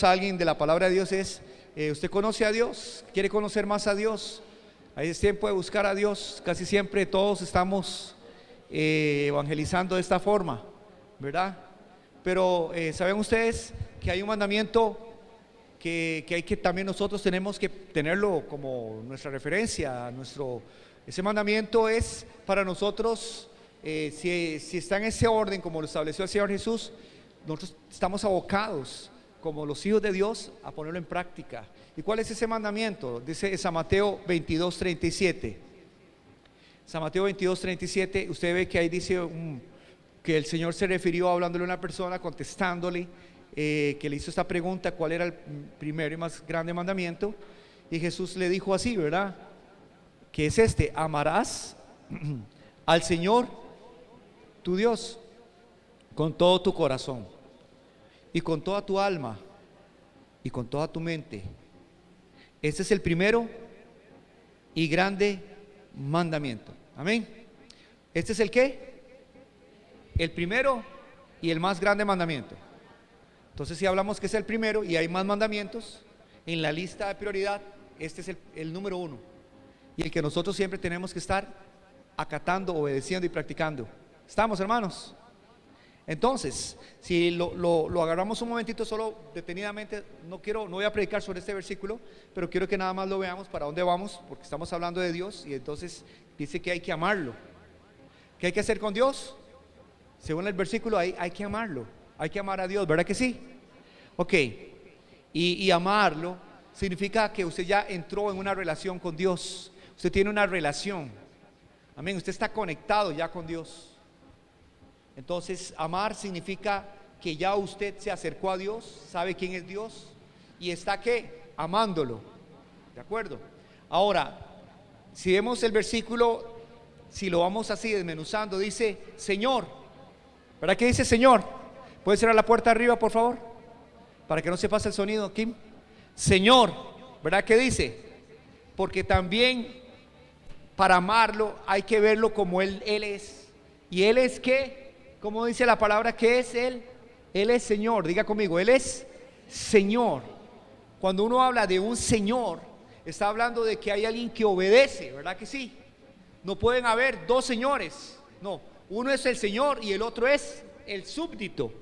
A alguien de la palabra de Dios es, ¿usted conoce a Dios? ¿Quiere conocer más a Dios? Ahí es tiempo de buscar a Dios. Casi siempre todos estamos evangelizando de esta forma, ¿verdad? Pero ¿saben ustedes que hay un mandamiento que hay que también nosotros tenemos que tenerlo como nuestra referencia? Ese mandamiento es para nosotros, si está en ese orden como lo estableció el Señor Jesús, nosotros estamos abocados como los hijos de Dios a ponerlo en práctica. ¿Y cuál es ese mandamiento? Dice San Mateo 22:37. San Mateo 22:37, usted ve que ahí dice que el Señor se refirió hablándole a una persona, contestándole, que le hizo esta pregunta: ¿cuál era el primero y más grande mandamiento? Y Jesús le dijo así, ¿verdad? Que es este: amarás al Señor tu Dios con todo tu corazón, y con toda tu alma, y con toda tu mente. Este es el primero y grande mandamiento. Amén. Este es el ¿qué? El primero y el más grande mandamiento. Entonces, si hablamos que es el primero y hay más mandamientos en la lista de prioridad, este es el número uno, y el que nosotros siempre tenemos que estar acatando, obedeciendo y practicando. ¿Estamos, hermanos? Entonces, si lo agarramos un momentito solo detenidamente, no voy a predicar sobre este versículo, pero quiero que nada más lo veamos para dónde vamos, porque estamos hablando de Dios. Y entonces dice que hay que amarlo. ¿Qué hay que hacer con Dios? Según el versículo, hay que amarlo, hay que amar a Dios, ¿verdad que sí? Ok, y amarlo significa que usted ya entró en una relación con Dios. Usted tiene una relación, amén, usted está conectado ya con Dios. Entonces, amar significa que ya usted se acercó a Dios, sabe quién es Dios y está ¿qué? Amándolo. ¿De acuerdo? Ahora, si vemos el versículo, si lo vamos así desmenuzando, dice Señor. ¿Verdad que dice Señor? ¿Puede cerrar la puerta arriba, por favor? Para que no se pase el sonido, Kim. Señor, ¿verdad que dice? Porque también para amarlo hay que verlo como Él es. ¿Y Él es qué? ¿Cómo dice la palabra que es Él? Él es Señor. Diga conmigo, Él es Señor. Cuando uno habla de un Señor, está hablando de que hay alguien que obedece, ¿verdad que sí? No pueden haber dos señores. No, uno es el Señor y el otro es el súbdito,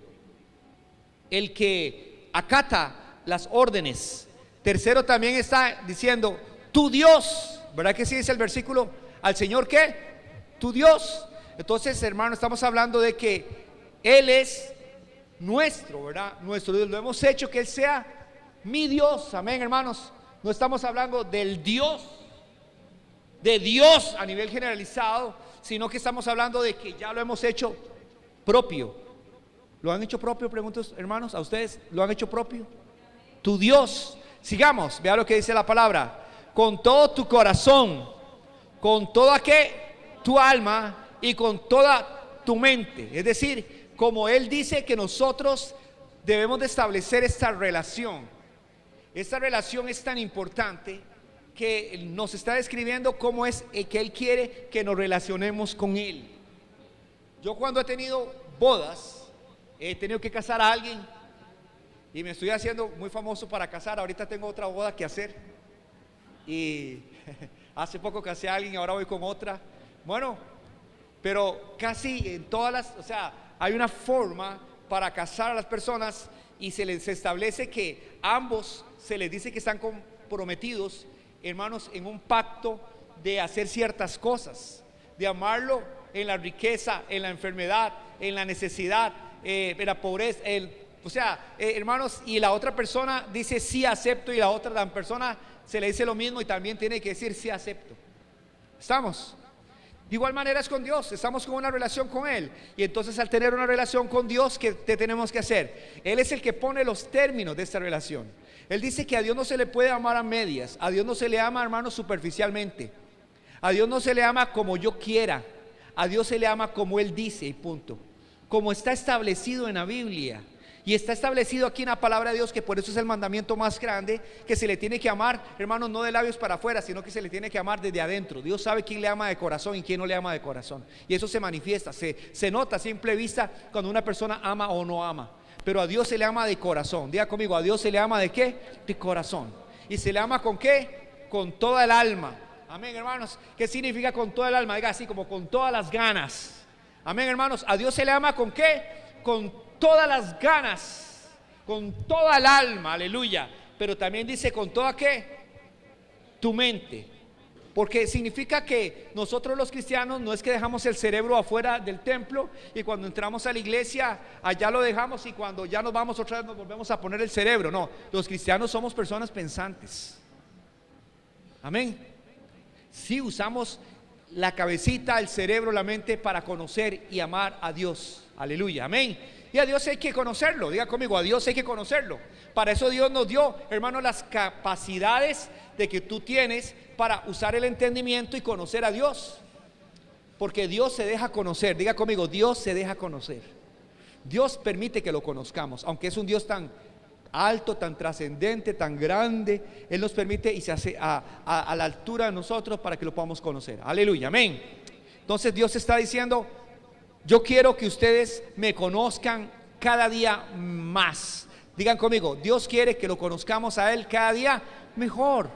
el que acata las órdenes. Tercero, también está diciendo tu Dios, ¿verdad que sí dice el versículo? ¿Al Señor qué? Tu Dios. Entonces, hermano, estamos hablando de que Él es nuestro, ¿verdad? Nuestro Dios. Lo hemos hecho que Él sea mi Dios. Amén, hermanos. No estamos hablando del Dios, de Dios a nivel generalizado, sino que estamos hablando de que ya lo hemos hecho propio. ¿Lo han hecho propio? Pregunto, hermanos, ¿a ustedes lo han hecho propio? Tu Dios. Sigamos, vea lo que dice la palabra: con todo tu corazón, con toda ¿qué? Tu alma y con toda tu mente. Es decir, como Él dice que nosotros debemos de establecer esta relación. Esta relación es tan importante que nos está describiendo cómo es que Él quiere que nos relacionemos con Él. Yo cuando he tenido bodas, he tenido que casar a alguien y me estoy haciendo muy famoso para casar. Ahorita tengo otra boda que hacer y hace poco casé a alguien y ahora voy con otra. Bueno, pero casi en todas hay una forma para casar a las personas y se establece que ambos se les dice que están comprometidos, hermanos, en un pacto de hacer ciertas cosas, de amarlo en la riqueza, en la enfermedad, en la necesidad, en la pobreza, hermanos, y la otra persona dice sí acepto, y la otra persona se le dice lo mismo y también tiene que decir sí acepto. ¿Estamos? De igual manera es con Dios, estamos con una relación con Él. Y entonces, al tener una relación con Dios, ¿qué tenemos que hacer? Él es el que pone los términos de esta relación. Él dice que a Dios no se le puede amar a medias. A Dios no se le ama, hermanos, superficialmente. A Dios no se le ama como yo quiera. A Dios se le ama como Él dice, y punto. Como está establecido en la Biblia. Y está establecido aquí en la palabra de Dios, que por eso es el mandamiento más grande, que se le tiene que amar, hermanos, no de labios para afuera, sino que se le tiene que amar desde adentro. Dios sabe quién le ama de corazón y quién no le ama de corazón. Y eso se manifiesta, se nota a simple vista cuando una persona ama o no ama. pero a Dios se le ama de corazón. Diga conmigo, a Dios se le ama ¿de qué? De corazón. ¿Y se le ama con qué? Con toda el alma. Amén, hermanos. ¿Qué significa con toda el alma? Diga así, como con todas las ganas. Amén, hermanos. A Dios se le ama con qué? Con todas las ganas, con toda el alma, aleluya. Pero también dice con toda ¿qué? Tu mente. Porque significa que nosotros los cristianos no es que dejamos el cerebro afuera del templo y cuando entramos a la iglesia allá lo dejamos y cuando ya nos vamos otra vez nos volvemos a poner el cerebro. No, los cristianos somos personas pensantes. Amén. Sí usamos la cabecita, el cerebro, la mente para conocer y amar a Dios. Aleluya, amén. Y a Dios hay que conocerlo. Diga conmigo, a Dios hay que conocerlo. Para eso Dios nos dio, hermano, las capacidades de que tú tienes para usar el entendimiento y conocer a Dios. Porque Dios se deja conocer. Diga conmigo, Dios se deja conocer. Dios permite que lo conozcamos, aunque es un Dios tan alto, tan trascendente, tan grande. Él nos permite y se hace a la altura de nosotros para que lo podamos conocer. Aleluya, amén. Entonces Dios está diciendo: yo quiero que ustedes me conozcan cada día más. Digan conmigo, Dios quiere que lo conozcamos a Él cada día mejor,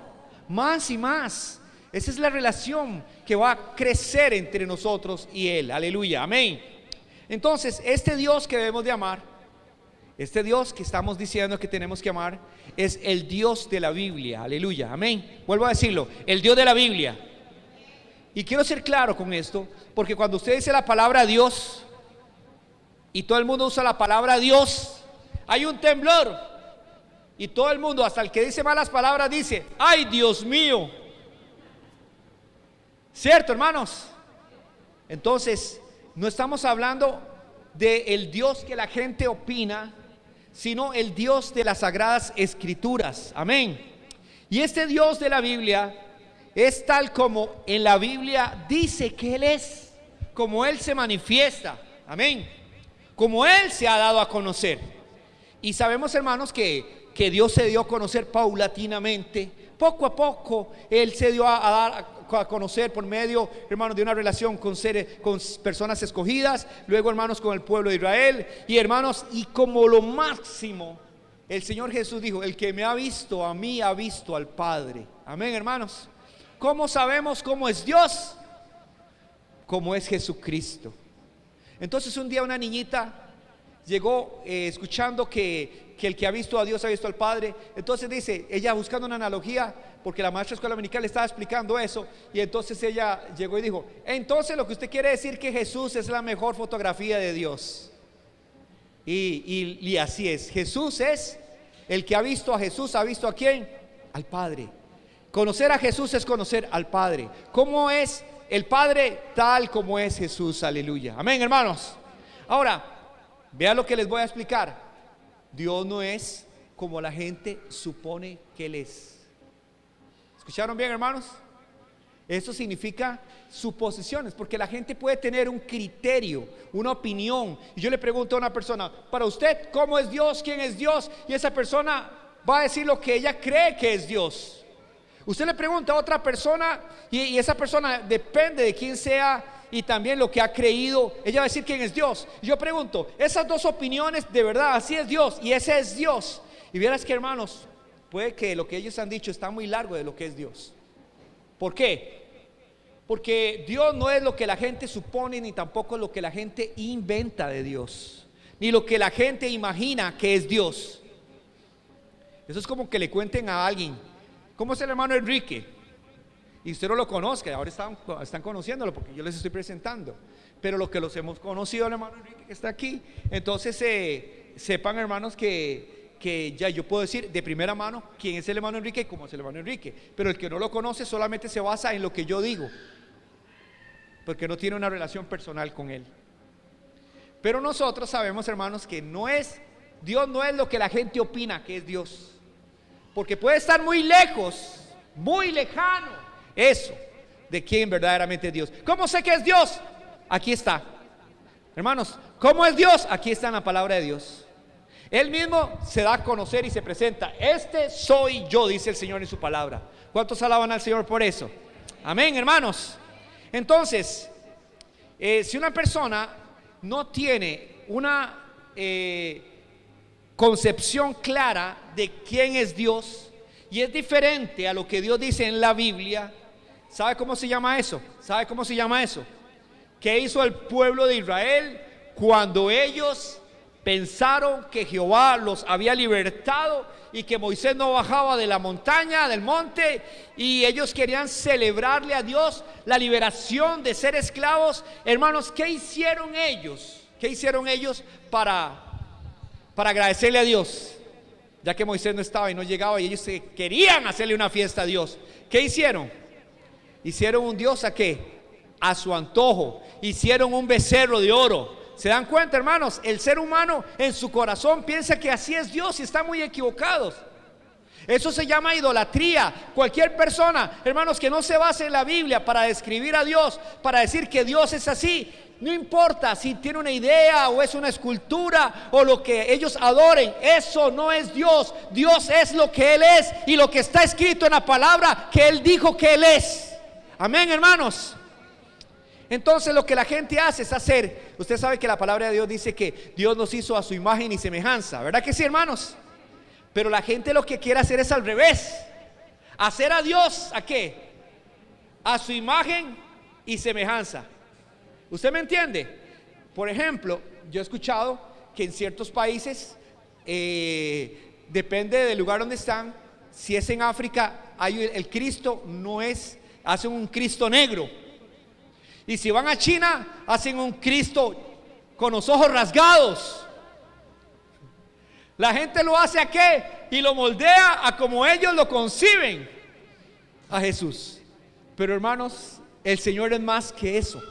más y más. Esa es la relación que va a crecer entre nosotros y Él. Aleluya, amén. Entonces, este Dios que debemos de amar, este Dios que estamos diciendo que tenemos que amar, es el Dios de la Biblia. Aleluya, amén. Vuelvo a decirlo, el Dios de la Biblia. Y quiero ser claro con esto, porque cuando usted dice la palabra Dios y todo el mundo usa la palabra Dios, hay un temblor. Y todo el mundo, hasta el que dice malas palabras, dice: ay, Dios mío. ¿Cierto, hermanos? Entonces, no estamos hablando del Dios que la gente opina, sino el Dios de las Sagradas Escrituras. Amén. Y este Dios de la Biblia es tal como en la Biblia dice que Él es, como Él se manifiesta. Amén. Como Él se ha dado a conocer. Y sabemos, hermanos, que Dios se dio a conocer paulatinamente. Poco a poco Él se dio a dar a conocer por medio, hermanos, de una relación con personas escogidas. Luego, hermanos, con el pueblo de Israel. Y hermanos, y como lo máximo, el Señor Jesús dijo: el que me ha visto a mí ha visto al Padre. Amén, hermanos. ¿Cómo sabemos cómo es Dios? Como es Jesucristo. Entonces un día una niñita llegó escuchando que el que ha visto a Dios ha visto al Padre. Entonces dice, ella buscando una analogía, porque la maestra de escuela dominical le estaba explicando eso. Y entonces ella llegó y dijo: entonces lo que usted quiere decir que Jesús es la mejor fotografía de Dios. Y así es, Jesús es el que ha visto a Jesús. ¿Ha visto a quién? Al Padre. Conocer a Jesús es conocer al Padre. ¿Cómo es el Padre? Tal como es Jesús. Aleluya, amén, hermanos. Ahora, vean lo que les voy a explicar. Dios no es como la gente supone que Él es. ¿Escucharon bien, hermanos? Eso significa suposiciones, porque la gente puede tener un criterio, una opinión. Y yo le pregunto a una persona: para usted, ¿cómo es Dios? ¿Quién es Dios? Y esa persona va a decir lo que ella cree que es Dios. Usted le pregunta a otra persona y esa persona, depende de quién sea y también lo que ha creído, ella va a decir quién es Dios. Y yo pregunto, esas dos opiniones, de verdad, así es Dios y ese es Dios. Y vieras que, hermanos, puede que lo que ellos han dicho está muy largo de lo que es Dios. ¿Por qué? Porque Dios no es lo que la gente supone, ni tampoco lo que la gente inventa de Dios, ni lo que la gente imagina que es Dios. Eso es como que le cuenten a alguien: ¿cómo es el hermano Enrique? Y usted no lo conozca, ahora están conociéndolo porque yo les estoy presentando. Pero los que los hemos conocido, el hermano Enrique que está aquí, entonces sepan, hermanos, que ya yo puedo decir de primera mano quién es el hermano Enrique y cómo es el hermano Enrique. Pero el que no lo conoce solamente se basa en lo que yo digo, porque no tiene una relación personal con él. Pero nosotros sabemos, hermanos, que Dios no es lo que la gente opina que es Dios. Porque puede estar muy lejos, muy lejano eso de quién verdaderamente es Dios. ¿Cómo sé que es Dios? Aquí está, hermanos. ¿Cómo es Dios? Aquí está en la palabra de Dios. Él mismo se da a conocer y se presenta: este soy yo, dice el Señor en su palabra. ¿Cuántos alaban al Señor por eso? Amén, hermanos. Entonces, si una persona no tiene una concepción clara de quién es Dios y es diferente a lo que Dios dice en la Biblia. ¿Sabe cómo se llama eso? ¿Sabe cómo se llama eso? ¿Qué hizo el pueblo de Israel cuando ellos pensaron que Jehová los había libertado y que Moisés no bajaba de la montaña, del monte, y ellos querían celebrarle a Dios la liberación de ser esclavos? Hermanos, ¿qué hicieron ellos? ¿Qué hicieron ellos para agradecerle a Dios? Ya que Moisés no estaba y no llegaba y ellos querían hacerle una fiesta a Dios. ¿Qué hicieron? Hicieron un Dios ¿a qué? A su antojo. Hicieron un becerro de oro. ¿Se dan cuenta, hermanos? El ser humano en su corazón piensa que así es Dios y están muy equivocados. Eso se llama idolatría. Cualquier persona, hermanos, que no se base en la Biblia para describir a Dios, para decir que Dios es así, no importa si tiene una idea o es una escultura o lo que ellos adoren, eso no es Dios. Dios es lo que Él es y lo que está escrito en la palabra que Él dijo que Él es. Amén, hermanos. Entonces lo que la gente hace es hacer, usted sabe que la palabra de Dios dice que Dios nos hizo a su imagen y semejanza, ¿verdad que sí, hermanos? Pero la gente lo que quiere hacer es al revés, hacer a Dios ¿a qué? A su imagen y semejanza. ¿Usted me entiende? Por ejemplo, yo he escuchado que en ciertos países, depende del lugar donde están, si es en África, el Cristo no es, hacen un Cristo negro. Y si van a China, hacen un Cristo con los ojos rasgados. La gente lo hace ¿a qué? Y lo moldea a como ellos lo conciben a Jesús. Pero hermanos, el Señor es más que eso.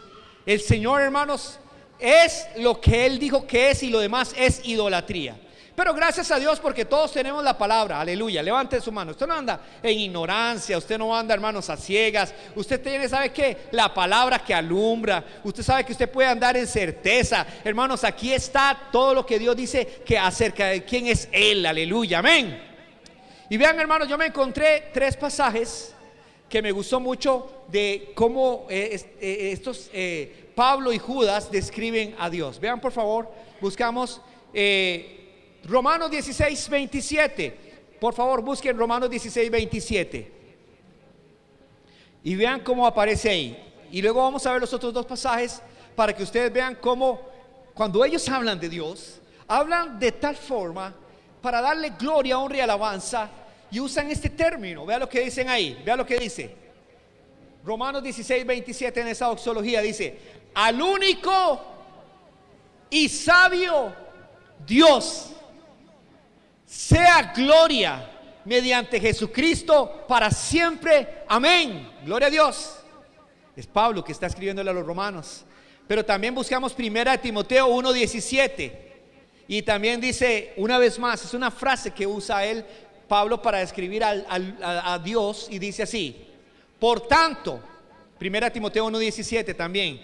El Señor, hermanos, es lo que Él dijo que es y lo demás es idolatría. Pero gracias a Dios porque todos tenemos la palabra, aleluya. Levante su mano. Usted no anda en ignorancia, usted no anda, hermanos, a ciegas. Usted tiene, ¿sabe qué? La palabra que alumbra. Usted sabe que usted puede andar en certeza. Hermanos, aquí está todo lo que Dios dice que acerca de quién es Él, aleluya, amén. Y vean, hermanos, yo me encontré 3 pasajes que me gustó mucho de cómo estos Pablo y Judas describen a Dios. Vean, por favor, buscamos Romanos 16, 27. Por favor, busquen Romanos 16, 27 y vean cómo aparece ahí. Y luego vamos a ver los otros 2 pasajes para que ustedes vean cómo cuando ellos hablan de Dios, hablan de tal forma para darle gloria, honra y alabanza, y usan este término. Vean lo que dicen ahí, vean lo que dice Romanos 16, 27 en esa doxología. Dice: al único y sabio Dios sea gloria mediante Jesucristo para siempre, amén. Gloria a Dios. Es Pablo que está escribiéndole a los romanos. Pero también buscamos 1 Timoteo 1:17 y también dice una vez más, es una frase que usa él, Pablo, para describir a Dios, y dice así: por tanto, 1 Timoteo 1:17 también,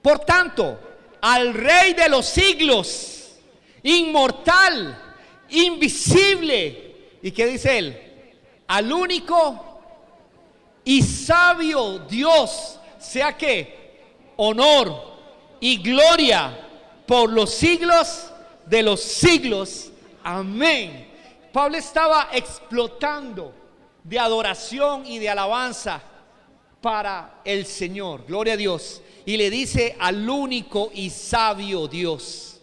por tanto, al Rey de los siglos, inmortal, invisible, ¿y qué dice él? Al único y sabio Dios, sea que honor y gloria por los siglos de los siglos, amén. Pablo estaba explotando de adoración y de alabanza para el Señor, gloria a Dios, y le dice al único y sabio Dios.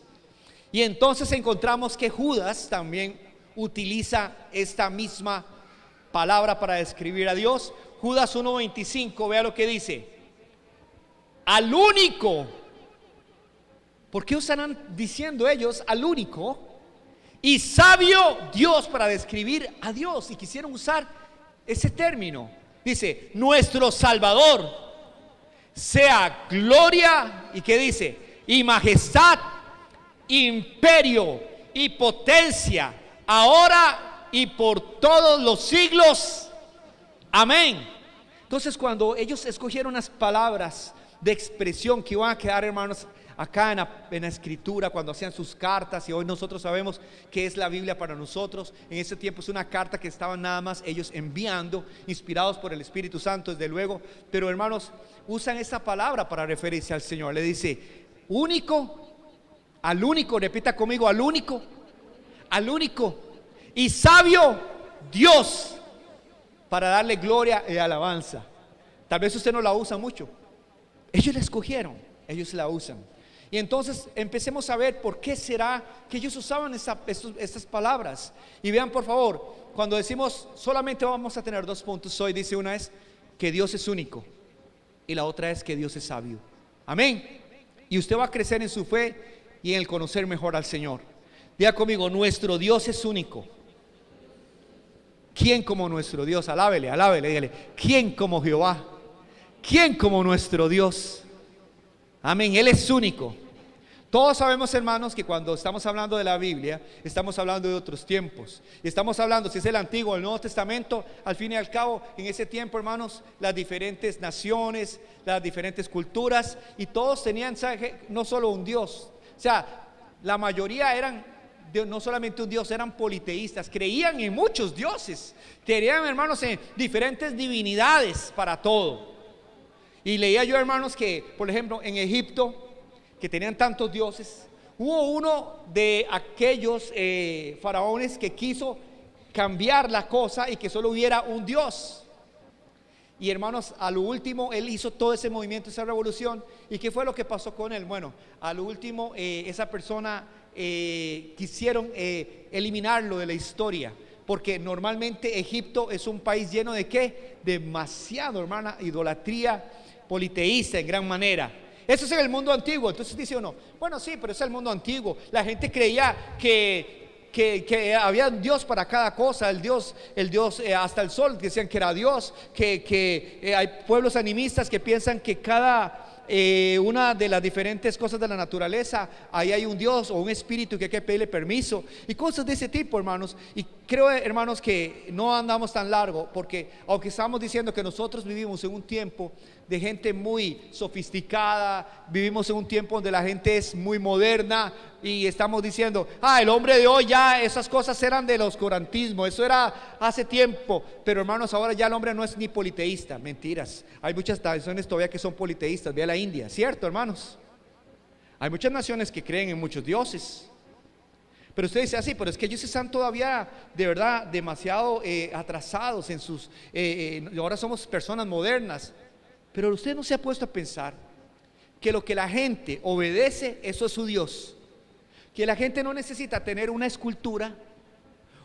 Y entonces encontramos que Judas también utiliza esta misma palabra para describir a Dios. Judas 1:25, vea lo que dice: al único. ¿Por qué estarán diciendo ellos al único y sabio Dios para describir a Dios? Y quisieron usar ese término. Dice: nuestro Salvador, sea gloria, ¿y qué dice? Y majestad, imperio y potencia, ahora y por todos los siglos, amén. Entonces, cuando ellos escogieron las palabras de expresión que iban a quedar, hermanos, acá en la escritura, cuando hacían sus cartas, y hoy nosotros sabemos que es la Biblia para nosotros, en ese tiempo es una carta que estaban nada más ellos enviando, inspirados por el Espíritu Santo, desde luego. Pero, hermanos, usan esa palabra para referirse al Señor. Le dice único, al único, repita conmigo, al único al único y sabio Dios para darle gloria y alabanza. Tal vez usted no la usa mucho. Ellos la escogieron, ellos la usan. Y entonces empecemos a ver por qué será que ellos usaban estas palabras. Y vean por favor, cuando decimos solamente vamos a tener 2 puntos hoy, dice una es que Dios es único y la otra es que Dios es sabio. Amén. Y usted va a crecer en su fe y en el conocer mejor al Señor. Diga conmigo, nuestro Dios es único. ¿Quién como nuestro Dios? Alábele, alábele, dígale, ¿quién como Jehová? ¿Quién como nuestro Dios? Amén, Él es único. Todos sabemos, hermanos, que cuando estamos hablando de la Biblia, estamos hablando de otros tiempos. Y estamos hablando, si es el Antiguo o el Nuevo Testamento, al fin y al cabo, en ese tiempo, hermanos, las diferentes naciones, las diferentes culturas, y todos tenían no solo un Dios. O sea, la mayoría eran no solamente un Dios, eran politeístas, creían en muchos dioses, creían, hermanos, en diferentes divinidades para todo. Y leía yo, hermanos, que por ejemplo en Egipto, que tenían tantos dioses, hubo uno de aquellos faraones que quiso cambiar la cosa y que solo hubiera un Dios. Y hermanos, a lo último él hizo todo ese movimiento, esa revolución. ¿Y qué fue lo que pasó con él? Bueno, a lo último esa persona quisieron eliminarlo de la historia, porque normalmente Egipto es un país lleno de ¿qué? Demasiado, hermana, idolatría politeísta en gran manera. Eso es en el mundo antiguo. Entonces dice uno, bueno, sí, pero es el mundo antiguo. La gente creía que había un Dios para cada cosa. El Dios hasta el sol decían que era Dios. Que hay pueblos animistas que piensan que cada una de las diferentes cosas de la naturaleza, ahí hay un Dios o un espíritu que hay que pedirle permiso y cosas de ese tipo, hermanos. Y creo, hermanos, que no andamos tan largo, porque aunque estamos diciendo que nosotros vivimos en un tiempo de gente muy sofisticada, vivimos en un tiempo donde la gente es muy moderna y estamos diciendo, el hombre de hoy ya esas cosas eran del oscurantismo, eso era hace tiempo. Pero hermanos, ahora ya el hombre no es ni politeísta. Mentiras, hay muchas naciones todavía que son politeístas. Vea la India, ¿cierto, hermanos? Hay muchas naciones que creen en muchos dioses. Pero usted dice así, pero es que ellos están todavía de verdad demasiado atrasados en sus ahora somos personas modernas. Pero usted no se ha puesto a pensar que lo que la gente obedece, eso es su Dios. Que la gente no necesita tener una escultura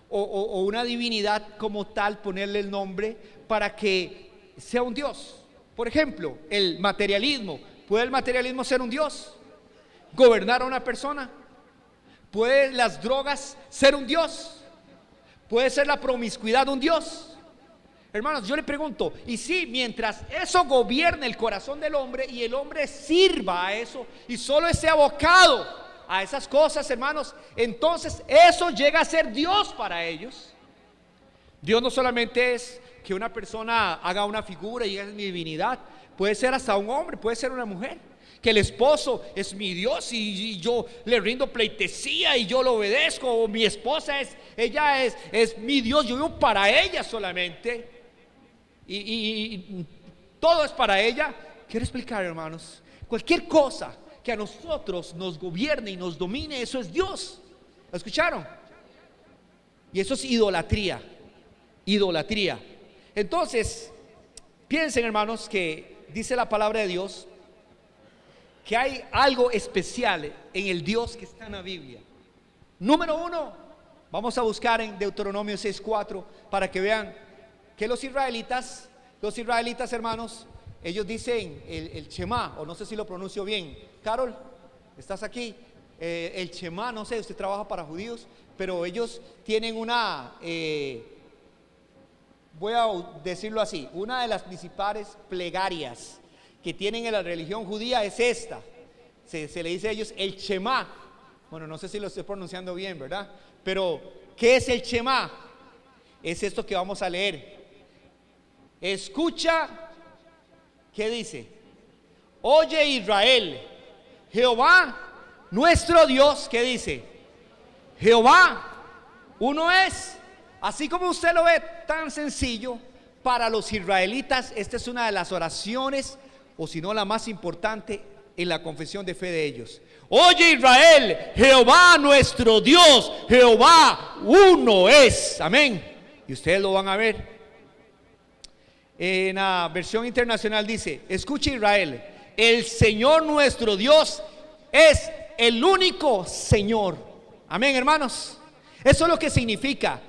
o una divinidad como tal, ponerle el nombre para que sea un Dios. Por ejemplo, el materialismo. ¿Puede el materialismo ser un Dios? ¿Gobernar a una persona? ¿Puede las drogas ser un Dios? ¿Puede ser la promiscuidad un Dios? Hermanos, yo le pregunto, y si mientras eso gobierne el corazón del hombre y el hombre sirva a eso y solo esté abocado a esas cosas, hermanos, entonces eso llega a ser Dios para ellos. Dios no solamente es que una persona haga una figura y diga es mi divinidad, puede ser hasta un hombre, puede ser una mujer. Que el esposo es mi Dios y yo le rindo pleitesía y yo lo obedezco, o mi esposa es mi Dios, yo vivo para ella solamente. Y todo es para ella. Quiero explicar, hermanos, cualquier cosa que a nosotros nos gobierne y nos domine, eso es Dios. ¿Lo escucharon? Y eso es idolatría. Idolatría. Entonces, piensen, hermanos, que dice la palabra de Dios que hay algo especial en el Dios que está en la Biblia. Número 1, vamos a buscar en Deuteronomio 6:4 para que vean que los israelitas, hermanos, ellos dicen el Shema, o no sé si lo pronuncio bien. Carol, ¿estás aquí? El Shema, no sé, usted trabaja para judíos, pero ellos tienen una, voy a decirlo así, una de las principales plegarias que tienen en la religión judía es esta. Se le dice a ellos el Shema. Bueno, no sé si lo estoy pronunciando bien, ¿verdad? Pero, ¿qué es el Shema? Es esto que vamos a leer. Escucha, ¿qué dice? Oye Israel, Jehová nuestro Dios, ¿qué dice? Jehová uno es. Así como usted lo ve tan sencillo, para los israelitas esta es una de las oraciones, o si no la más importante en la confesión de fe de ellos. Oye Israel, Jehová nuestro Dios, Jehová uno es. Amén. Y ustedes lo van a ver. En la versión internacional dice: escucha Israel, el Señor nuestro Dios es el único Señor. Amén, hermanos. Eso es lo que significa.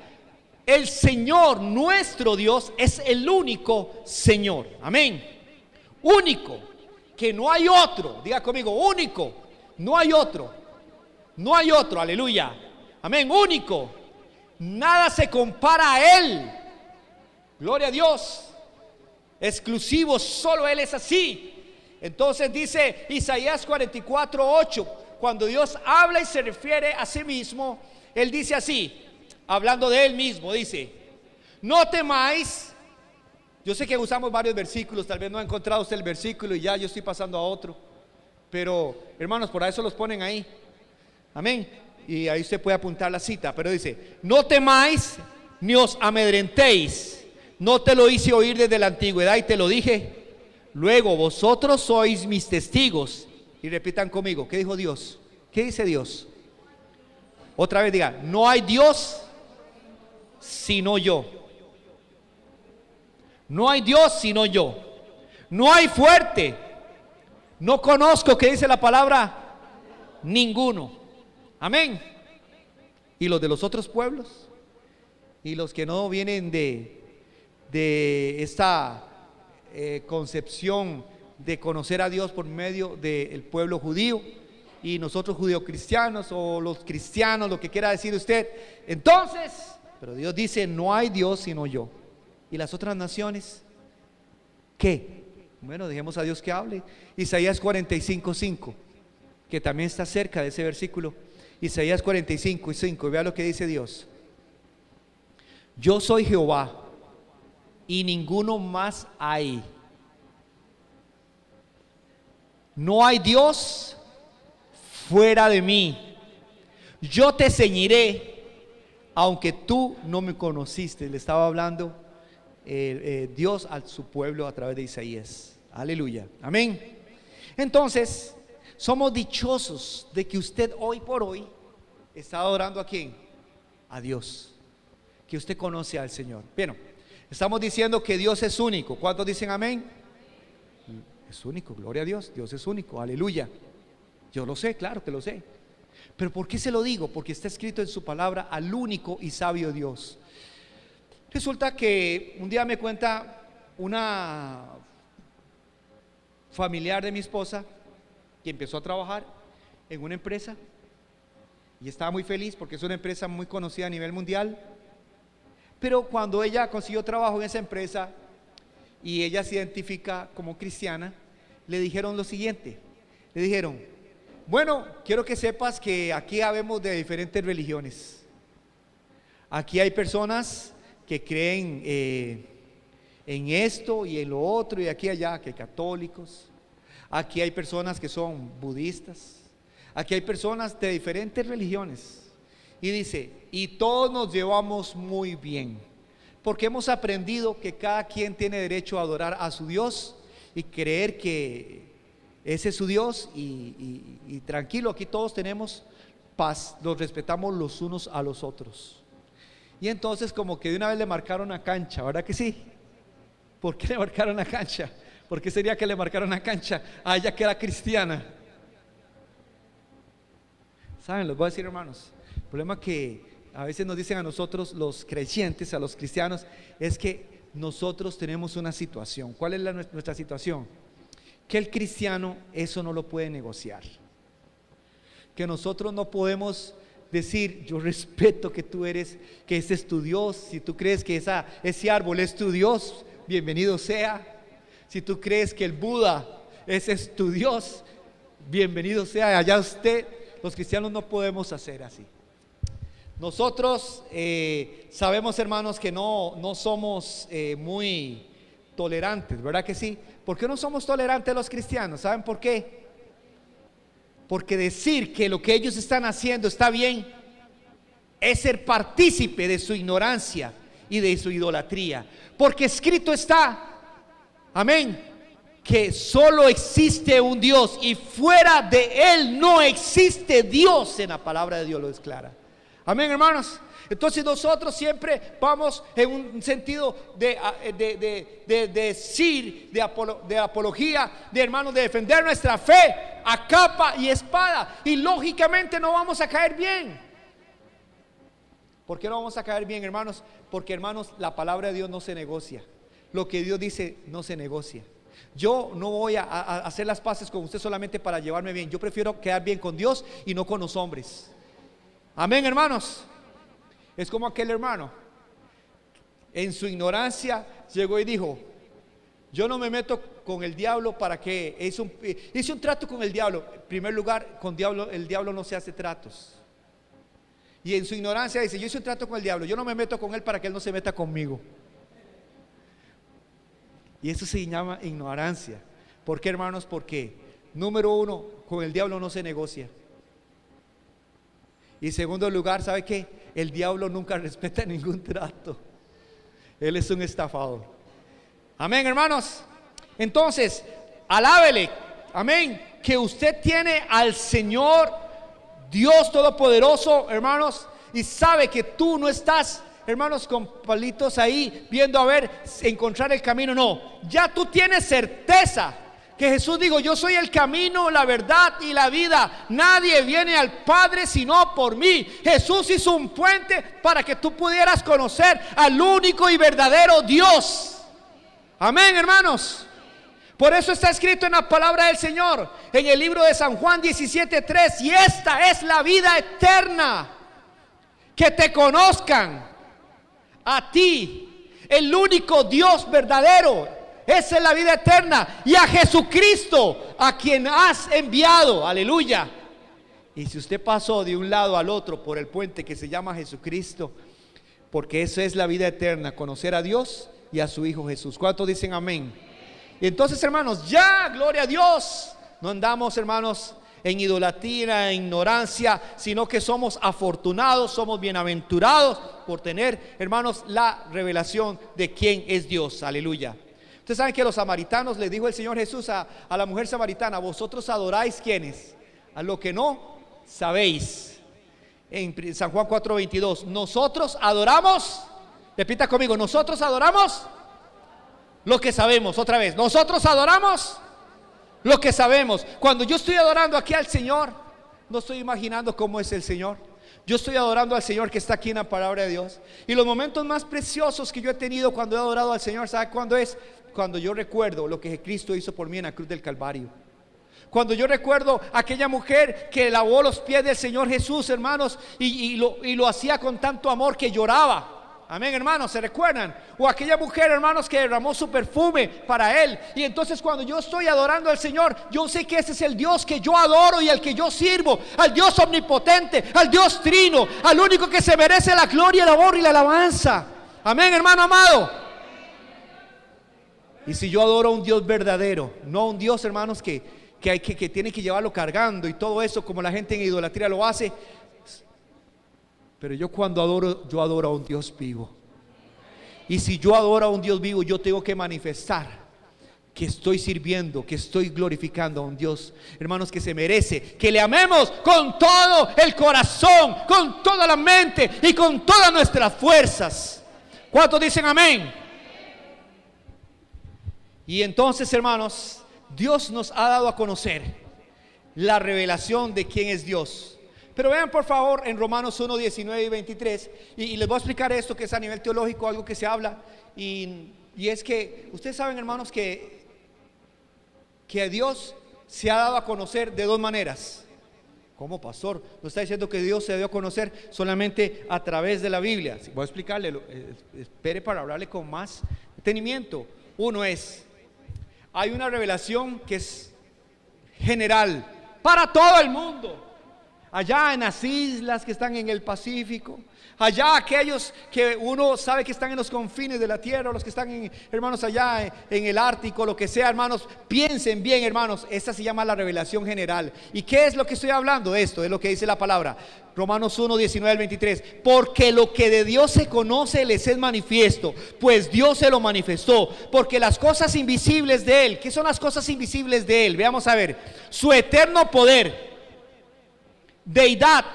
El Señor nuestro Dios es el único Señor. Amén. Único, que no hay otro. Diga conmigo, único, no hay otro. No hay otro, aleluya. Amén, único. Nada se compara a Él. Gloria a Dios. Exclusivo, solo Él es así. Entonces dice Isaías 44:8, cuando Dios habla y se refiere a sí mismo, Él dice así, hablando de Él mismo, dice: no temáis. Yo sé que usamos varios versículos, tal vez no ha encontrado usted el versículo y ya yo estoy pasando a otro, pero hermanos, por eso los ponen ahí. Amén. Y ahí usted puede apuntar la cita, pero dice: no temáis ni os amedrentéis. No te lo hice oír desde la antigüedad y te lo dije. Luego vosotros sois mis testigos. Y repitan conmigo, ¿qué dijo Dios? ¿Qué dice Dios? Otra vez diga: no hay Dios sino yo. No hay Dios sino yo. No hay fuerte. No conozco, ¿qué dice la palabra? Ninguno. Amén. ¿Y los de los otros pueblos? ¿Y los que no vienen de esta concepción de conocer a Dios por medio del pueblo judío, y nosotros judeocristianos o los cristianos, lo que quiera decir usted? Entonces, pero Dios dice: no hay Dios sino yo. ¿Y las otras naciones qué? Bueno, dejemos a Dios que hable. Isaías 45:5, que también está cerca de ese versículo. Isaías 45:5, y vea lo que dice Dios: yo soy Jehová y ninguno más hay. No hay Dios fuera de mí. Yo te ceñiré, aunque tú no me conociste. Le estaba hablando Dios a su pueblo a través de Isaías. Aleluya, amén. Entonces, somos dichosos de que usted hoy por hoy está adorando ¿a quién? A Dios, que usted conoce al Señor. Bueno, estamos diciendo que Dios es único. ¿Cuántos dicen amén? Es único, gloria a Dios. Dios es único, aleluya. Yo lo sé, claro que lo sé. Pero ¿por qué se lo digo? Porque está escrito en su palabra: al único y sabio Dios. Resulta que un día me cuenta una familiar de mi esposa que empezó a trabajar en una empresa y estaba muy feliz porque es una empresa muy conocida a nivel mundial. Pero cuando ella consiguió trabajo en esa empresa y ella se identifica como cristiana, le dijeron lo siguiente. Le dijeron: bueno, quiero que sepas que aquí habemos de diferentes religiones. Aquí hay personas que creen en esto y en lo otro, y aquí y allá, que católicos. Aquí hay personas que son budistas. Aquí hay personas de diferentes religiones. Y dice: y todos nos llevamos muy bien, porque hemos aprendido que cada quien tiene derecho a adorar a su Dios y creer que ese es su Dios, y tranquilo, aquí todos tenemos paz, nos respetamos los unos a los otros. Y entonces como que de una vez le marcaron la cancha, ¿verdad que sí? ¿Por qué le marcaron la cancha? ¿Por qué sería que le marcaron la cancha a ella que era cristiana? ¿Saben? Les voy a decir, hermanos, el problema que a veces nos dicen a nosotros los creyentes, a los cristianos, es que nosotros tenemos una situación. ¿Cuál es nuestra situación? Que el cristiano eso no lo puede negociar. Que nosotros no podemos decir: yo respeto que tú eres, que ese es tu Dios. Si tú crees que ese árbol es tu Dios, bienvenido sea. Si tú crees que el Buda ese es tu Dios, bienvenido sea. Allá usted. Los cristianos no podemos hacer así. Nosotros sabemos, hermanos, que no somos muy tolerantes, ¿verdad que sí? ¿Por qué no somos tolerantes los cristianos? ¿Saben por qué? Porque decir que lo que ellos están haciendo está bien es ser partícipe de su ignorancia y de su idolatría. Porque escrito está, amén, que solo existe un Dios y fuera de Él no existe Dios. En la palabra de Dios lo declara. Amén, hermanos. Entonces nosotros siempre vamos en un sentido de decir, de apología, de hermanos, de defender nuestra fe a capa y espada. Y lógicamente no vamos a caer bien. ¿Por qué no vamos a caer bien, hermanos? Porque, hermanos, la palabra de Dios no se negocia. Lo que Dios dice no se negocia. Yo no voy a hacer las paces con usted solamente para llevarme bien. Yo prefiero quedar bien con Dios y no con los hombres. Amén, hermanos. Es como aquel hermano, en su ignorancia llegó y dijo: yo no me meto con el diablo. ¿Para qué? Hice un trato con el diablo. En primer lugar, con el diablo no se hace tratos. Y en su ignorancia dice: yo hice un trato con el diablo, yo no me meto con él para que él no se meta conmigo. Y eso se llama ignorancia. ¿Por qué, hermanos? Porque, número uno, con el diablo no se negocia. Y en segundo lugar, ¿sabe qué? El diablo nunca respeta ningún trato. Él es un estafador. Amén, hermanos. Entonces, alábele, amén, que usted tiene al Señor Dios Todopoderoso, hermanos, y sabe que tú no estás, hermanos, con palitos ahí viendo a ver, encontrar el camino. No, ya tú tienes certeza que Jesús dijo: yo soy el camino, la verdad y la vida. Nadie viene al Padre sino por mí. Jesús hizo un puente para que tú pudieras conocer al único y verdadero Dios. Amén, hermanos. Por eso está escrito en la palabra del Señor, en el libro de San Juan 17:3: y esta es la vida eterna, que te conozcan a ti, el único Dios verdadero. Esa es la vida eterna, y a Jesucristo, a quien has enviado. Aleluya. Y si usted pasó de un lado al otro por el puente que se llama Jesucristo, porque eso es la vida eterna, conocer a Dios y a su Hijo Jesús. ¿Cuántos dicen amén? Y entonces, hermanos, ya, gloria a Dios, no andamos, hermanos, en idolatría, en ignorancia, sino que somos afortunados, somos bienaventurados por tener, hermanos, la revelación de quién es Dios. Aleluya. Ustedes saben que los samaritanos, le dijo el Señor Jesús a la mujer samaritana: vosotros adoráis, ¿quiénes? A lo que no sabéis. En San Juan 4:22, nosotros adoramos, repita conmigo, nosotros adoramos lo que sabemos. Otra vez, nosotros adoramos lo que sabemos. Cuando yo estoy adorando aquí al Señor, no estoy imaginando cómo es el Señor. Yo estoy adorando al Señor que está aquí en la palabra de Dios. Y los momentos más preciosos que yo he tenido cuando he adorado al Señor, ¿sabe cuándo es? Cuando yo recuerdo lo que Cristo hizo por mí en la cruz del Calvario. Cuando yo recuerdo aquella mujer que lavó los pies del Señor Jesús, hermanos, y lo hacía con tanto amor que lloraba. Amén, hermanos, ¿se recuerdan? O aquella mujer, hermanos, que derramó su perfume para Él. Y entonces cuando yo estoy adorando al Señor, yo sé que ese es el Dios que yo adoro y al que yo sirvo, al Dios omnipotente, al Dios trino, al único que se merece la gloria, el honor y la alabanza. Amén, hermano amado. Y si yo adoro a un Dios verdadero, no a un Dios, hermanos, que tiene que llevarlo cargando y todo eso, como la gente en idolatría lo hace. Pero yo cuando adoro, yo adoro a un Dios vivo. Y si yo adoro a un Dios vivo, yo tengo que manifestar que estoy sirviendo, que estoy glorificando a un Dios, hermanos, que se merece que le amemos con todo el corazón, con toda la mente y con todas nuestras fuerzas. ¿Cuántos dicen amén? Y entonces, hermanos, Dios nos ha dado a conocer la revelación de quién es Dios. Pero vean por favor en Romanos 1, 19 y 23, y les voy a explicar esto que es a nivel teológico, algo que se habla, y es que ustedes saben, hermanos, que Dios se ha dado a conocer de dos maneras. ¿Cómo, pastor? No está diciendo que Dios se dio a conocer solamente a través de la Biblia. Voy a explicarle, espere para hablarle con más detenimiento. Uno es, hay una revelación que es general para todo el mundo. allá en las islas que están en el Pacífico, allá aquellos que uno sabe que están en los confines de la tierra, los que están, hermanos, allá en el Ártico, lo que sea, hermanos, piensen bien, hermanos, esta se llama la revelación general. ¿Y qué es lo que estoy hablando? Esto es lo que dice la palabra, Romanos 1, 19 al 23, porque lo que de Dios se conoce les es manifiesto, pues Dios se lo manifestó, porque las cosas invisibles de Él, ¿qué son las cosas invisibles de Él? Veamos a ver, su eterno poder, deidad,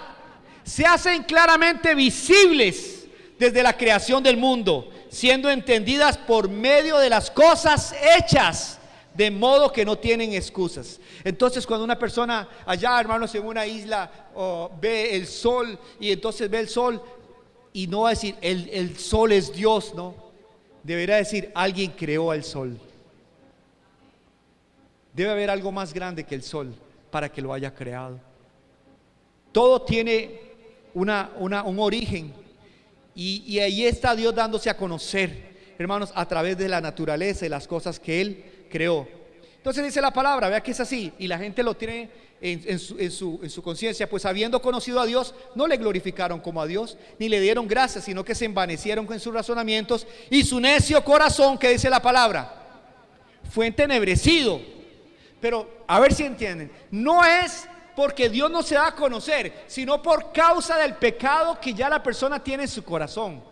se hacen claramente visibles desde la creación del mundo, siendo entendidas por medio de las cosas hechas, de modo que no tienen excusas. Entonces, cuando una persona allá, hermanos, en una isla ve el sol, y entonces ve el sol, y no va a decir el sol es Dios, no, deberá decir alguien creó al sol. Debe haber algo más grande que el sol para que lo haya creado. Todo tiene un origen, y ahí está Dios dándose a conocer, hermanos, a través de la naturaleza y las cosas que Él creó. Entonces dice la palabra, vea que es así, y la gente lo tiene en su conciencia, pues habiendo conocido a Dios, no le glorificaron como a Dios, ni le dieron gracias, sino que se envanecieron con sus razonamientos, y su necio corazón, que dice la palabra, fue entenebrecido. Pero a ver si entienden, no es porque Dios no se da a conocer, sino por causa del pecado que ya la persona tiene en su corazón.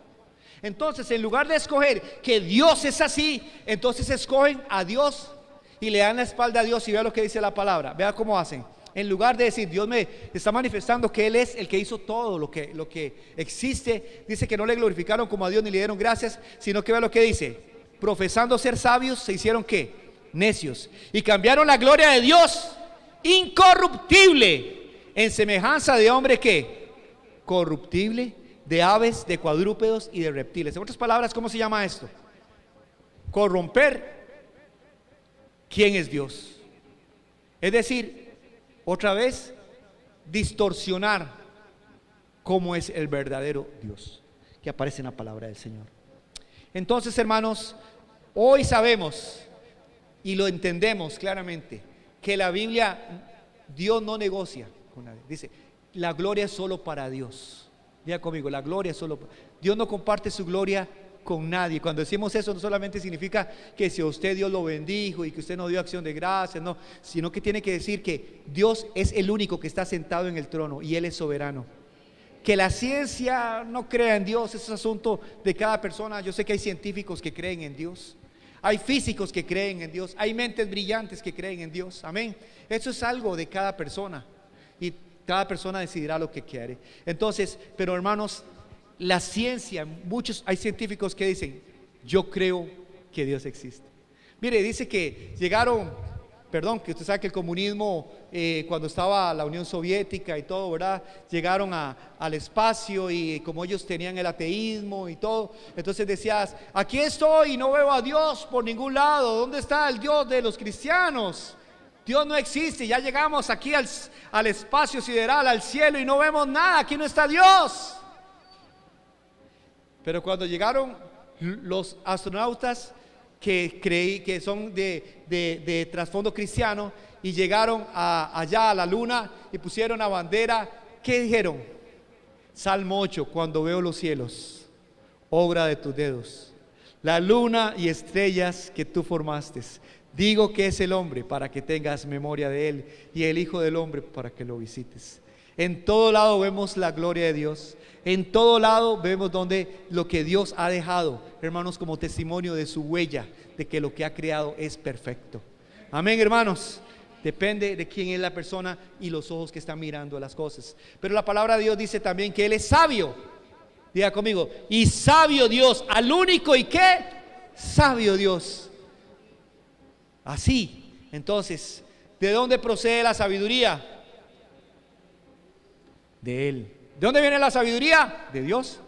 Entonces, en lugar de escoger que Dios es así, entonces escogen a Dios y le dan la espalda a Dios. Y vea lo que dice la palabra, vea cómo hacen. En lugar de decir Dios me está manifestando que Él es el que hizo todo lo que existe, dice que no le glorificaron como a Dios ni le dieron gracias, sino que vea lo que dice, profesando ser sabios, se hicieron ¿qué? Necios, y cambiaron la gloria de Dios incorruptible en semejanza de hombre que corruptible, de aves, de cuadrúpedos y de reptiles. En otras palabras, ¿cómo se llama esto? Corromper quién es Dios. Es decir, otra vez, distorsionar cómo es el verdadero Dios que aparece en la palabra del Señor. Entonces, hermanos, hoy sabemos y lo entendemos claramente que la Biblia, Dios no negocia con nadie. Dice, la gloria es solo para Dios. Diga conmigo, la gloria es solo para Dios. No comparte su gloria con nadie. Cuando decimos eso, no solamente significa que si a usted Dios lo bendijo y que usted no dio acción de gracias, no, sino que tiene que decir que Dios es el único que está sentado en el trono y Él es soberano. Que la ciencia no crea en Dios, eso es asunto de cada persona. Yo sé que hay científicos que creen en Dios, hay físicos que creen en Dios, hay mentes brillantes que creen en Dios, amén. Eso es algo de cada persona y cada persona decidirá lo que quiere. Entonces, pero hermanos, la ciencia, hay científicos que dicen, yo creo que Dios existe. Mire, dice que que usted sabe que el comunismo, cuando estaba la Unión Soviética y todo, ¿verdad? Llegaron al espacio, y como ellos tenían el ateísmo y todo, entonces decías, aquí estoy y no veo a Dios por ningún lado. ¿Dónde está el Dios de los cristianos? Dios no existe, ya llegamos aquí al espacio sideral, al cielo, y no vemos nada, aquí no está Dios. Pero cuando llegaron los astronautas que son de trasfondo cristiano, y llegaron allá a la luna y pusieron la bandera, ¿qué dijeron? Salmo 8, cuando veo los cielos, obra de tus dedos, la luna y estrellas que tú formaste, digo que es el hombre para que tengas memoria de él, y el hijo del hombre para que lo visites. En todo lado vemos la gloria de Dios. En todo lado vemos lo que Dios ha dejado, hermanos, como testimonio de su huella, de que lo que ha creado es perfecto. Amén, hermanos. Depende de quién es la persona y los ojos que están mirando las cosas. Pero la palabra de Dios dice también que Él es sabio. Diga conmigo, y sabio Dios, al único y qué, sabio Dios. Así, entonces, ¿de dónde procede la sabiduría? De Él. ¿De dónde viene la sabiduría? De Dios.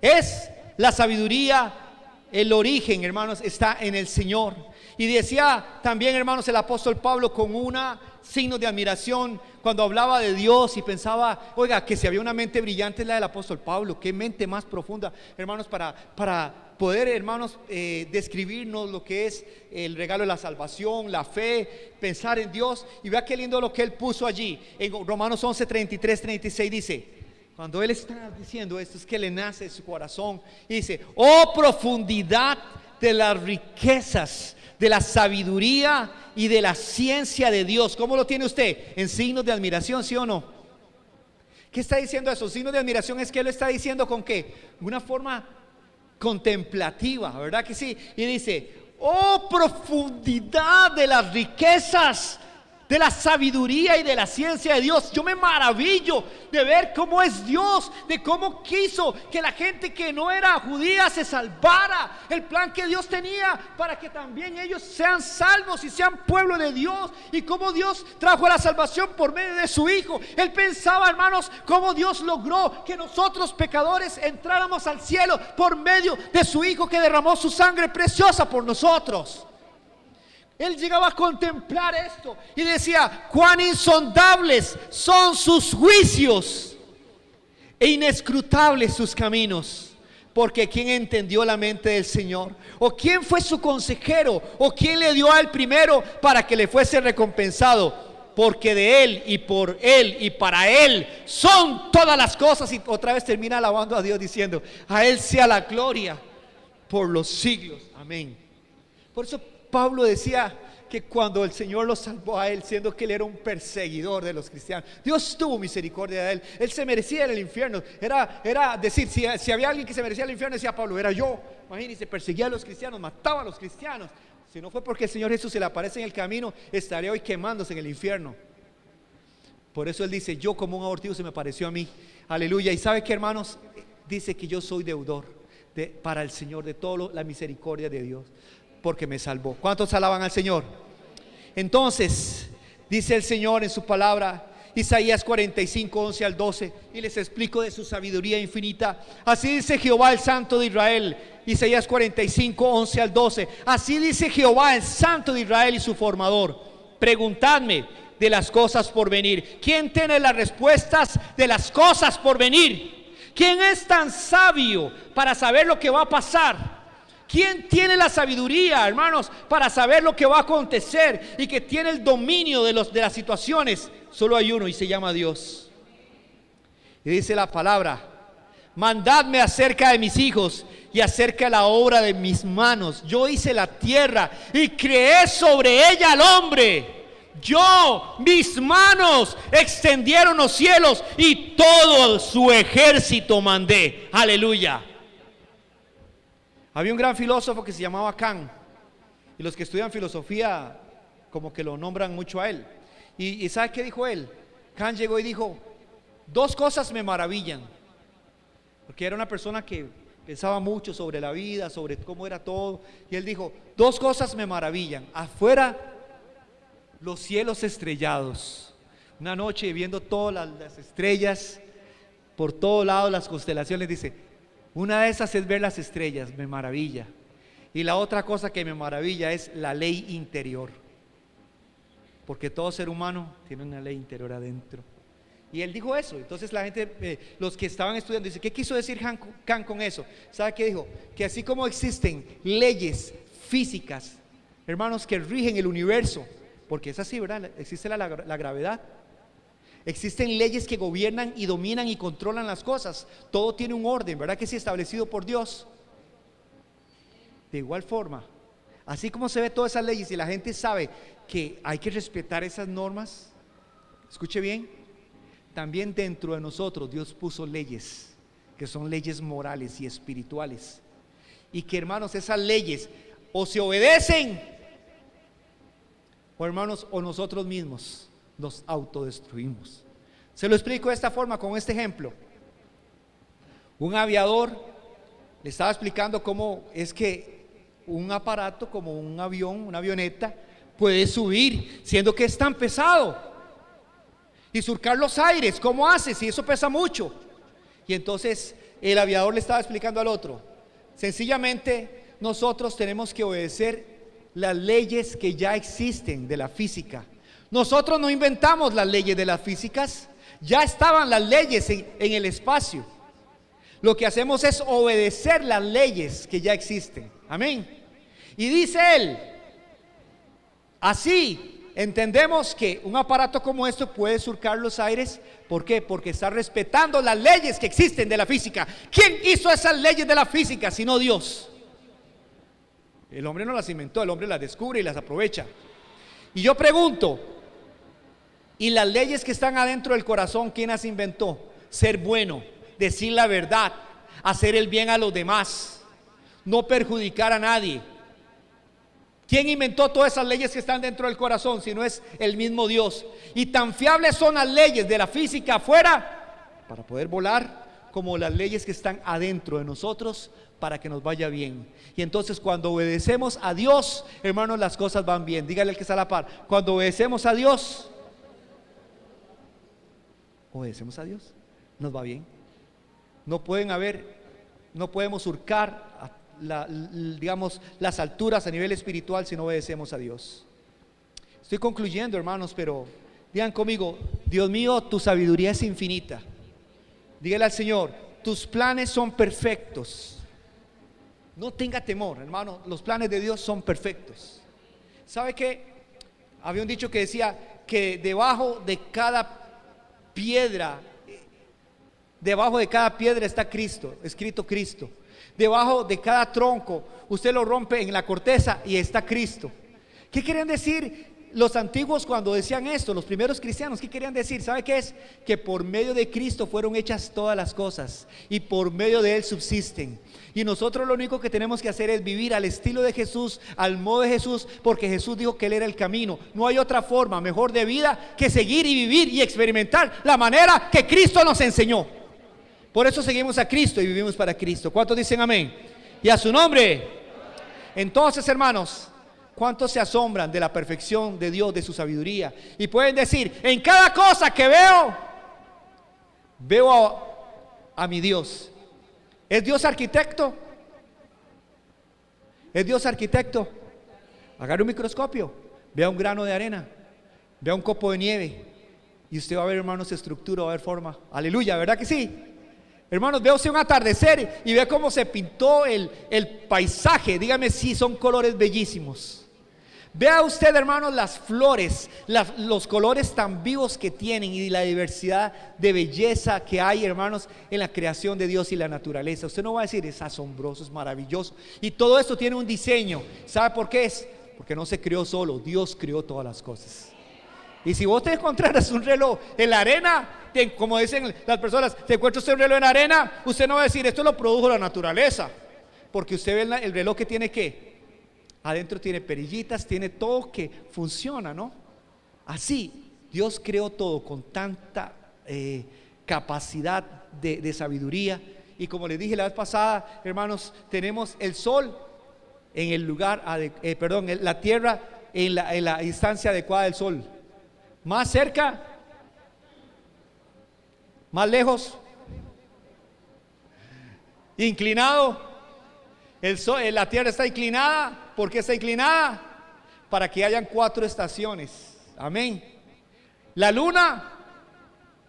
Es la sabiduría El origen, hermanos, está en el Señor. Y decía también, hermanos, el apóstol Pablo con una signo de admiración cuando hablaba de Dios y pensaba, oiga, que si había una mente brillante es la del apóstol Pablo. Qué mente más profunda, hermanos, para poder, hermanos, describirnos lo que es el regalo de la salvación, la fe, pensar en Dios. Y vea qué lindo lo que él puso allí en Romanos 11, 33, 36 dice, cuando él está diciendo esto, es que le nace de su corazón y dice, oh profundidad de las riquezas, de la sabiduría y de la ciencia de Dios. ¿Cómo lo tiene usted? En signos de admiración, ¿sí o no? ¿Qué está diciendo eso? Signos de admiración es que él lo está diciendo con qué? Una forma contemplativa, ¿verdad que sí? Y dice, oh profundidad de las riquezas, de la sabiduría y de la ciencia de Dios. Yo me maravillo de ver cómo es Dios, de cómo quiso que la gente que no era judía se salvara, el plan que Dios tenía para que también ellos sean salvos y sean pueblo de Dios, y cómo Dios trajo la salvación por medio de su Hijo. Él pensaba, hermanos, cómo Dios logró que nosotros pecadores entráramos al cielo por medio de su Hijo que derramó su sangre preciosa por nosotros. Él llegaba a contemplar esto y decía, cuán insondables son sus juicios e inescrutables sus caminos. Porque ¿quién entendió la mente del Señor? ¿O quién fue su consejero? ¿O quién le dio a él primero para que le fuese recompensado? Porque de él y por él y para él son todas las cosas. Y otra vez termina alabando a Dios diciendo, a él sea la gloria por los siglos. Amén. Por eso Pablo decía que cuando el Señor lo salvó a él, siendo que él era un perseguidor de los cristianos, Dios tuvo misericordia de él. Él se merecía el infierno. Era decir, si había alguien que se merecía el infierno, decía Pablo, era yo. Imagínense, perseguía a los cristianos, mataba a los cristianos. Si no fue porque el Señor Jesús se le aparece en el camino, estaría hoy quemándose en el infierno. Por eso él dice, yo como un abortivo se me pareció a mí. Aleluya. Y sabe que, hermanos, dice que yo soy deudor para el Señor de toda la misericordia de Dios, porque me salvó. ¿Cuántos alaban al Señor? Entonces dice el Señor en su palabra, Isaías 45, 11 al 12, y les explico de su sabiduría infinita. Así dice Jehová, el Santo de Israel. Isaías 45, 11 al 12. Así dice Jehová, el Santo de Israel y su formador. Preguntadme de las cosas por venir. ¿Quién tiene las respuestas de las cosas por venir? ¿Quién es tan sabio para saber lo que va a pasar? ¿Quién tiene la sabiduría, hermanos, para saber lo que va a acontecer y que tiene el dominio de las situaciones? Solo hay uno y se llama Dios. Y dice la palabra, mandadme acerca de mis hijos y acerca de la obra de mis manos. Yo hice la tierra y creé sobre ella al hombre. Yo, mis manos extendieron los cielos y todo su ejército mandé. Aleluya. Había un gran filósofo que se llamaba Kant, y los que estudian filosofía como que lo nombran mucho a él. Y ¿sabe qué dijo él? Kant llegó y dijo, dos cosas me maravillan, porque era una persona que pensaba mucho sobre la vida, sobre cómo era todo, y él dijo, dos cosas me maravillan: afuera los cielos estrellados, una noche viendo todas las estrellas por todos lados, las constelaciones, dice, una de esas es ver las estrellas, me maravilla. Y la otra cosa que me maravilla es la ley interior, porque todo ser humano tiene una ley interior adentro. Y él dijo eso. Entonces la gente, los que estaban estudiando, dice, ¿qué quiso decir Kant con eso? ¿Sabe qué dijo? Que así como existen leyes físicas, hermanos, que rigen el universo, porque es así, ¿verdad? Existe la gravedad. Existen leyes que gobiernan y dominan y controlan las cosas. Todo tiene un orden, ¿verdad que sí? Establecido por Dios. De igual forma, así como se ve todas esas leyes y la gente sabe que hay que respetar esas normas, escuche bien, también dentro de nosotros Dios puso leyes que son leyes morales y espirituales, y que, hermanos, esas leyes o se obedecen, o, hermanos, o nosotros mismos nos autodestruimos. Se lo explico de esta forma, con este ejemplo. Un aviador le estaba explicando cómo es que un aparato como un avión, una avioneta, puede subir siendo que es tan pesado y surcar los aires. ¿Cómo hace si eso pesa mucho? Y entonces el aviador le estaba explicando al otro, sencillamente nosotros tenemos que obedecer las leyes que ya existen de la física. Nosotros no inventamos las leyes de las físicas, ya estaban las leyes en el espacio. Lo que hacemos es obedecer las leyes que ya existen. Amén. Y dice él, así entendemos que un aparato como esto puede surcar los aires. ¿Por qué? Porque está respetando las leyes que existen de la física. ¿Quién hizo esas leyes de la física sino Dios? El hombre no las inventó, el hombre las descubre y las aprovecha. Y yo pregunto, ¿y las leyes que están adentro del corazón, quién las inventó? Ser bueno, decir la verdad, hacer el bien a los demás, no perjudicar a nadie. ¿Quién inventó todas esas leyes que están dentro del corazón si no es el mismo Dios? Y tan fiables son las leyes de la física afuera para poder volar, como las leyes que están adentro de nosotros para que nos vaya bien. Y entonces cuando obedecemos a Dios, hermanos, las cosas van bien. Dígale al que está a la par, cuando obedecemos a Dios, nos va bien. No podemos surcar digamos, las alturas a nivel espiritual si no obedecemos a Dios. Estoy concluyendo, hermanos, pero digan conmigo, Dios mío, tu sabiduría es infinita. Dígale al Señor, tus planes son perfectos. No tenga temor, hermano, los planes de Dios son perfectos. ¿Sabe qué? Había un dicho que decía que debajo de cada piedra está Cristo, escrito Cristo. Debajo de cada tronco, usted lo rompe en la corteza y está Cristo. ¿Qué querían decir los antiguos cuando decían esto? Los primeros cristianos, ¿qué querían decir? ¿Sabe qué es? Que por medio de Cristo fueron hechas todas las cosas y por medio de Él subsisten. Y nosotros lo único que tenemos que hacer es vivir al estilo de Jesús, al modo de Jesús, porque Jesús dijo que Él era el camino. No hay otra forma mejor de vida que seguir y vivir y experimentar la manera que Cristo nos enseñó. Por eso seguimos a Cristo y vivimos para Cristo. ¿Cuántos dicen amén? Y a su nombre. Entonces, hermanos, ¿cuántos se asombran de la perfección de Dios, de su sabiduría? Y pueden decir, en cada cosa que veo a mi Dios. ¿Es Dios arquitecto? ¿Es Dios arquitecto? Agarre un microscopio, vea un grano de arena, vea un copo de nieve, y usted va a ver, hermanos, estructura, va a ver forma. Aleluya, ¿verdad que sí? Hermanos, vea usted un atardecer y vea cómo se pintó el paisaje. Dígame si son colores bellísimos. Vea usted, hermanos, las flores, los colores tan vivos que tienen y la diversidad de belleza que hay, hermanos, en la creación de Dios y la naturaleza. Usted no va a decir, es asombroso, es maravilloso. Y todo esto tiene un diseño. ¿Sabe por qué es? Porque no se creó solo, Dios creó todas las cosas. Y si vos te encontraras un reloj en la arena, como dicen las personas, te encuentra usted un reloj en la arena, usted no va a decir, esto lo produjo la naturaleza. Porque usted ve el reloj que tiene ¿qué? Adentro tiene perillitas, tiene todo que funciona, ¿no? Así, Dios creó todo con tanta capacidad de sabiduría. Y como les dije la vez pasada, hermanos, tenemos el sol en el lugar, la tierra en la distancia adecuada del sol. Más cerca, más lejos, inclinado. El sol, la tierra está inclinada. ¿Por qué está inclinada? Para que hayan 4 estaciones. Amén. La luna,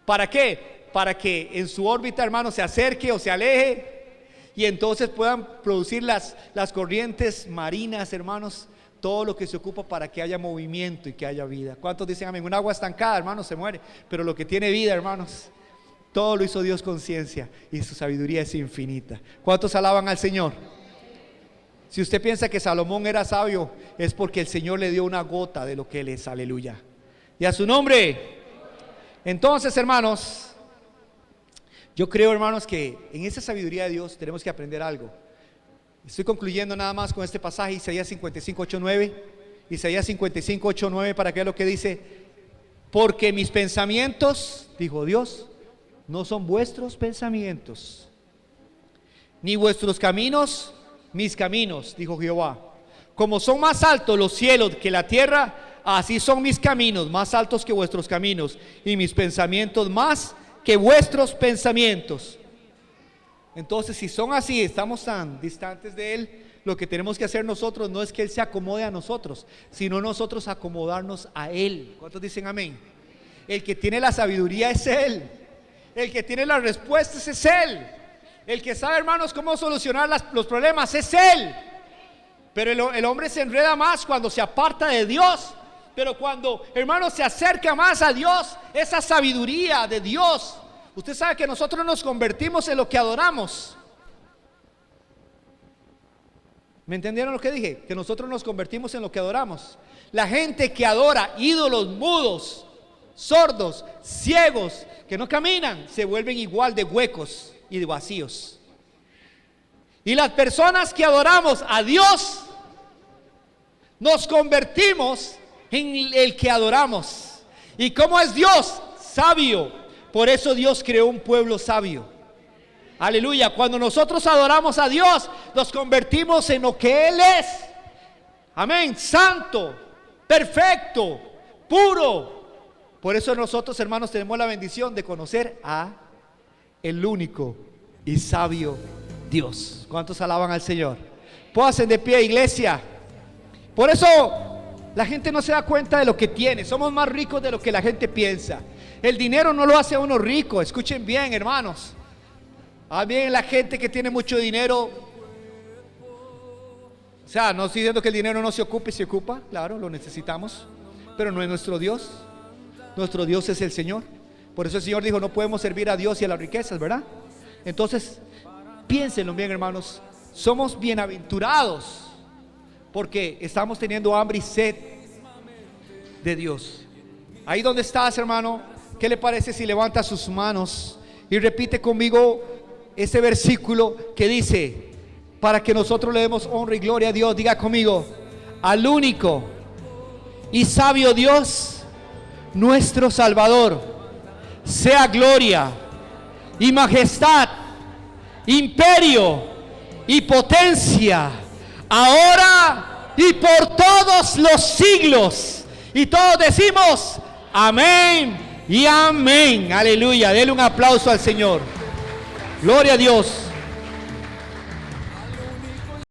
¿para qué? Para que en su órbita, hermano, se acerque o se aleje y entonces puedan producir las corrientes marinas, hermanos. Todo lo que se ocupa para que haya movimiento y que haya vida. ¿Cuántos dicen amén? Un agua estancada, hermanos, se muere. Pero lo que tiene vida, hermanos, todo lo hizo Dios con ciencia y su sabiduría es infinita. ¿Cuántos alaban al Señor? Si usted piensa que Salomón era sabio, es porque el Señor le dio una gota de lo que Él es. Aleluya. Y a su nombre. Entonces, hermanos, yo creo, hermanos, que en esa sabiduría de Dios tenemos que aprender algo. Estoy concluyendo nada más con este pasaje, Isaías 55, 8, 9. Isaías 55, 8, 9, para que vea lo que dice. Porque mis pensamientos, dijo Dios, no son vuestros pensamientos, ni vuestros caminos, mis caminos, dijo Jehová. Como son más altos los cielos que la tierra, así son mis caminos más altos que vuestros caminos, y mis pensamientos más que vuestros pensamientos. Entonces, si son así, estamos tan distantes de Él, lo que tenemos que hacer nosotros no es que Él se acomode a nosotros, sino nosotros acomodarnos a Él. ¿Cuántos dicen amén? El que tiene la sabiduría es Él. El que tiene las respuestas es Él. El que sabe, hermanos, cómo solucionar los problemas es Él. Pero el hombre se enreda más cuando se aparta de Dios. Pero cuando, hermanos, se acerca más a Dios, esa sabiduría de Dios. Usted sabe que nosotros nos convertimos en lo que adoramos. ¿Me entendieron lo que dije? Que nosotros nos convertimos en lo que adoramos. La gente que adora ídolos mudos, sordos, ciegos, que no caminan, se vuelven igual de huecos y de vacíos. Y las personas que adoramos a Dios, nos convertimos en el que adoramos. ¿Y cómo es Dios? Sabio. Por eso Dios creó un pueblo sabio. Aleluya. Cuando nosotros adoramos a Dios, nos convertimos en lo que Él es. Amén. Santo, perfecto, puro. Por eso nosotros, hermanos, tenemos la bendición de conocer a el único y sabio Dios. ¿Cuántos alaban al Señor? Pónganse de pie, iglesia. Por eso la gente no se da cuenta de lo que tiene. Somos más ricos de lo que la gente piensa. El dinero no lo hace a uno rico. Escuchen bien, hermanos. También la gente que tiene mucho dinero, o sea, no estoy diciendo que el dinero no se ocupe, se ocupa, claro, lo necesitamos, pero no es nuestro Dios. Nuestro Dios es el Señor. Por eso el Señor dijo, no podemos servir a Dios y a las riquezas, ¿verdad? Entonces, piénsenlo bien, hermanos. Somos bienaventurados porque estamos teniendo hambre y sed de Dios. Ahí donde estás, hermano, ¿qué le parece si levanta sus manos y repite conmigo ese versículo que dice, para que nosotros le demos honra y gloria a Dios? Diga conmigo: al único y sabio Dios, nuestro Salvador, sea gloria y majestad, imperio y potencia, ahora y por todos los siglos. Y todos decimos amén y amén. Aleluya. Dele un aplauso al Señor. Gloria a Dios.